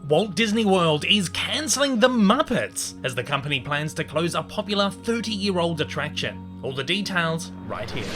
Walt Disney World is cancelling the Muppets as the company plans to close a popular 30-year-old attraction. All the details right here.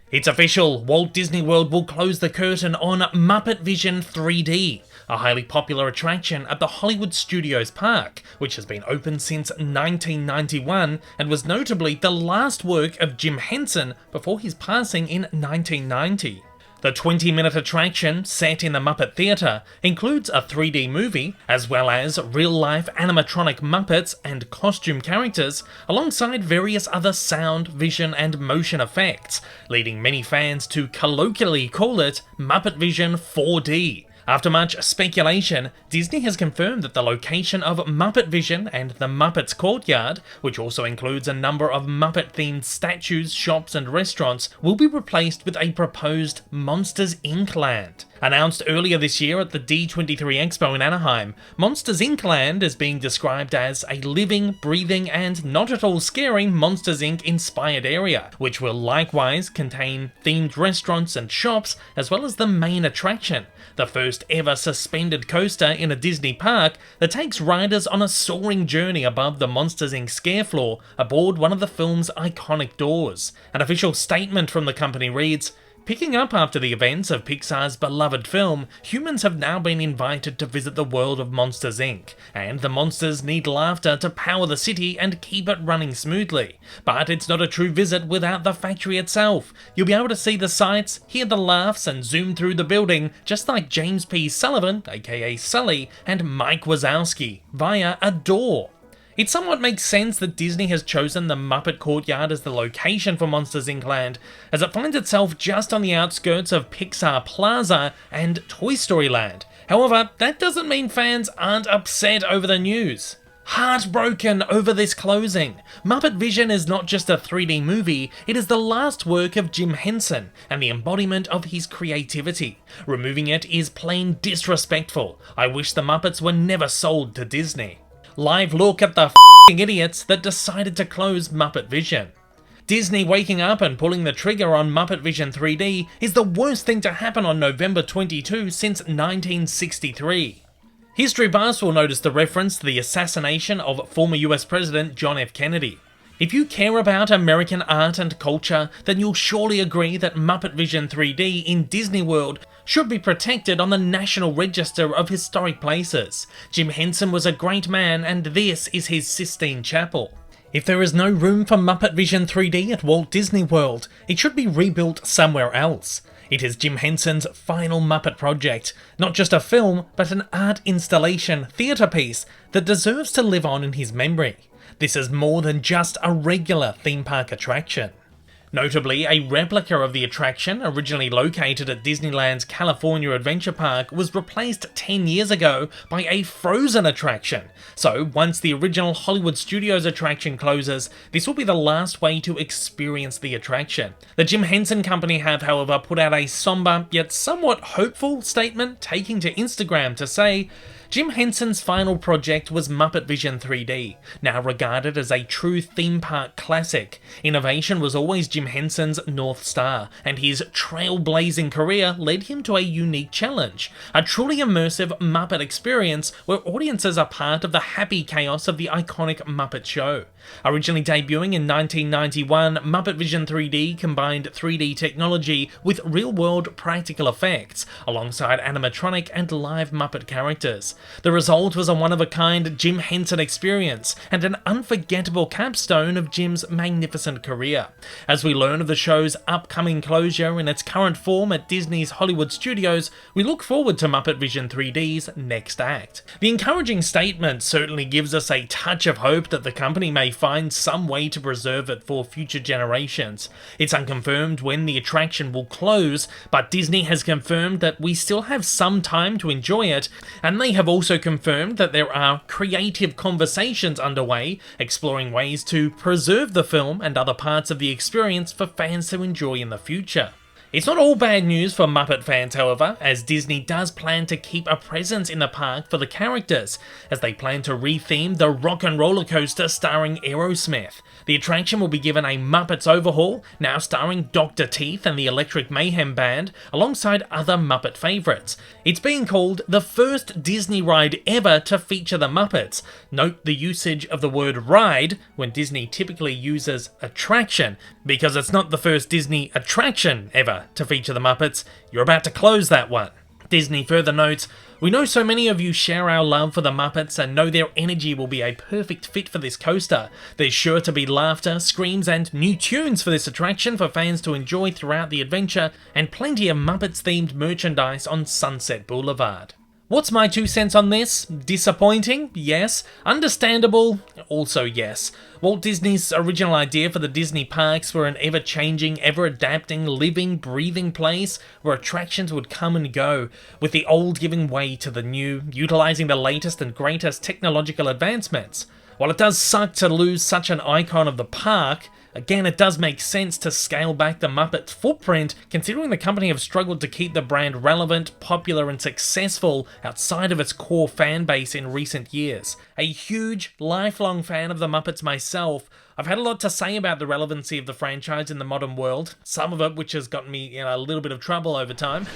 It's official, Walt Disney World will close the curtain on Muppet Vision 3D, a highly popular attraction at the Hollywood Studios park, which has been open since 1991 and was notably the last work of Jim Henson before his passing in 1990. The 20-minute attraction, set in the Muppet Theatre, includes a 3D movie, as well as real-life animatronic Muppets and costume characters, alongside various other sound, vision and motion effects, leading many fans to colloquially call it Muppet Vision 4D. After much speculation, Disney has confirmed that the location of Muppet Vision and the Muppets Courtyard, which also includes a number of Muppet-themed statues, shops and restaurants, will be replaced with a proposed Monsters Inc. land. Announced earlier this year at the D23 Expo in Anaheim, Monsters Inc. land is being described as a living, breathing and not at all scary Monsters Inc. inspired area, which will likewise contain themed restaurants and shops, as well as the main attraction, the first ever suspended coaster in a Disney park that takes riders on a soaring journey above the Monsters Inc. scare floor aboard one of the film's iconic doors. An official statement from the company reads, "Picking up after the events of Pixar's beloved film, humans have now been invited to visit the world of Monsters Inc., and the monsters need laughter to power the city and keep it running smoothly. But it's not a true visit without the factory itself. You'll be able to see the sights, hear the laughs, and zoom through the building, just like James P. Sullivan, aka Sully, and Mike Wazowski, via a door." It somewhat makes sense that Disney has chosen the Muppet Courtyard as the location for Monsters Inc. land, as it finds itself just on the outskirts of Pixar Plaza and Toy Story Land. However, that doesn't mean fans aren't upset over the news. Heartbroken over this closing. Muppet Vision is not just a 3D movie, it is the last work of Jim Henson and the embodiment of his creativity. Removing it is plain disrespectful. I wish the Muppets were never sold to Disney. Live look at the f***ing idiots that decided to close Muppet Vision. Disney waking up and pulling the trigger on Muppet Vision 3D is the worst thing to happen on November 22 since 1963. History buffs will notice the reference to the assassination of former US President John F. Kennedy. If you care about American art and culture, then you'll surely agree that Muppet Vision 3D in Disney World should be protected on the National Register of Historic Places. Jim Henson was a great man, and this is his Sistine Chapel. If there is no room for Muppet Vision 3D at Walt Disney World, it should be rebuilt somewhere else. It is Jim Henson's final Muppet project, not just a film, but an art installation theatre piece that deserves to live on in his memory. This is more than just a regular theme park attraction. Notably, a replica of the attraction, originally located at Disneyland's California Adventure Park, was replaced 10 years ago by a Frozen attraction. So, once the original Hollywood Studios attraction closes, this will be the last way to experience the attraction. The Jim Henson Company have, however, put out a somber, yet somewhat hopeful statement, taking to Instagram to say, Jim Henson's final project was Muppet Vision 3D, now regarded as a true theme park classic. Innovation was always Jim Henson's North Star, and his trailblazing career led him to a unique challenge, a truly immersive Muppet experience where audiences are part of the happy chaos of the iconic Muppet Show. Originally debuting in 1991, Muppet Vision 3D combined 3D technology with real-world practical effects, alongside animatronic and live Muppet characters. The result was a one-of-a-kind Jim Henson experience, and an unforgettable capstone of Jim's magnificent career. As we learn of the show's upcoming closure in its current form at Disney's Hollywood Studios, we look forward to Muppet Vision 3D's next act. The encouraging statement certainly gives us a touch of hope that the company may find some way to preserve it for future generations. It's unconfirmed when the attraction will close, but Disney has confirmed that we still have some time to enjoy it, and they have also confirmed that there are creative conversations underway, exploring ways to preserve the film and other parts of the experience for fans to enjoy in the future. It's not all bad news for Muppet fans, however, as Disney does plan to keep a presence in the park for the characters, as they plan to retheme the Rock and Roller Coaster starring Aerosmith. The attraction will be given a Muppets overhaul, now starring Dr. Teeth and the Electric Mayhem Band, alongside other Muppet favourites. It's being called the first Disney ride ever to feature the Muppets. Note the usage of the word ride when Disney typically uses attraction, because it's not the first Disney attraction ever to feature the Muppets. You're about to close that one. Disney further notes, "We know so many of you share our love for the Muppets and know their energy will be a perfect fit for this coaster. There's sure to be laughter, screams and new tunes for this attraction for fans to enjoy throughout the adventure, and plenty of Muppets themed merchandise on Sunset Boulevard." What's my 2 cents on this? Disappointing? Yes. Understandable? Also yes. Walt Disney's original idea for the Disney parks were an ever-changing, ever-adapting, living, breathing place where attractions would come and go, with the old giving way to the new, utilising the latest and greatest technological advancements. While it does suck to lose such an icon of the park, again, it does make sense to scale back the Muppets' footprint, considering the company have struggled to keep the brand relevant, popular and successful outside of its core fan base in recent years. A huge, lifelong fan of the Muppets myself, I've had a lot to say about the relevancy of the franchise in the modern world, some of it which has gotten me in a little bit of trouble over time.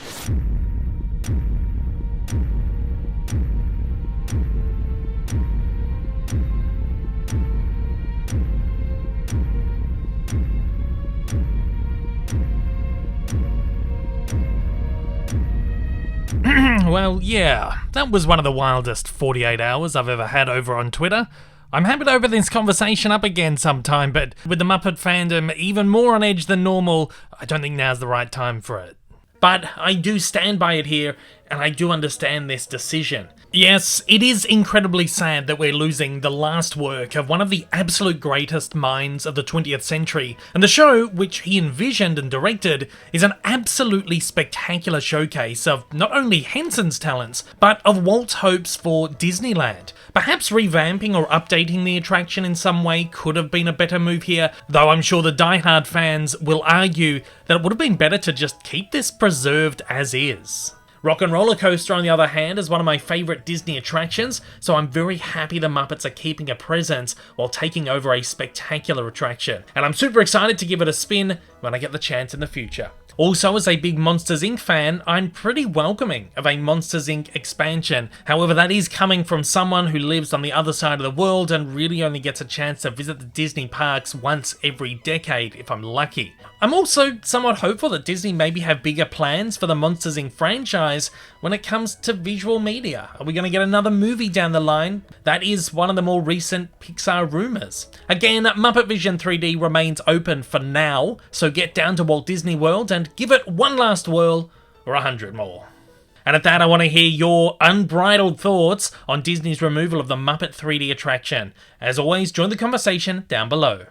Well, yeah, that was one of the wildest 48 hours I've ever had over on Twitter. I'm happy to open this conversation up again sometime, but with the Muppet fandom even more on edge than normal, I don't think now's the right time for it. But I do stand by it here, and I do understand this decision. Yes, it is incredibly sad that we're losing the last work of one of the absolute greatest minds of the 20th century, and the show, which he envisioned and directed, is an absolutely spectacular showcase of not only Henson's talents, but of Walt's hopes for Disneyland. Perhaps revamping or updating the attraction in some way could have been a better move here, though I'm sure the die-hard fans will argue that it would have been better to just keep this preserved as is. Rock and Roller Coaster, on the other hand, is one of my favourite Disney attractions, so I'm very happy the Muppets are keeping a presence while taking over a spectacular attraction, and I'm super excited to give it a spin when I get the chance in the future. Also, as a big Monsters Inc. fan, I'm pretty welcoming of a Monsters Inc. expansion. However, that is coming from someone who lives on the other side of the world and really only gets a chance to visit the Disney parks once every decade, if I'm lucky. I'm also somewhat hopeful that Disney maybe have bigger plans for the Monsters Inc. franchise when it comes to visual media. Are we going to get another movie down the line? That is one of the more recent Pixar rumours. Again, Muppet Vision 3D remains open for now, so get down to Walt Disney World and give it one last whirl, or 100 more. And at that, I want to hear your unbridled thoughts on Disney's removal of the Muppet 3D attraction. As always, join the conversation down below.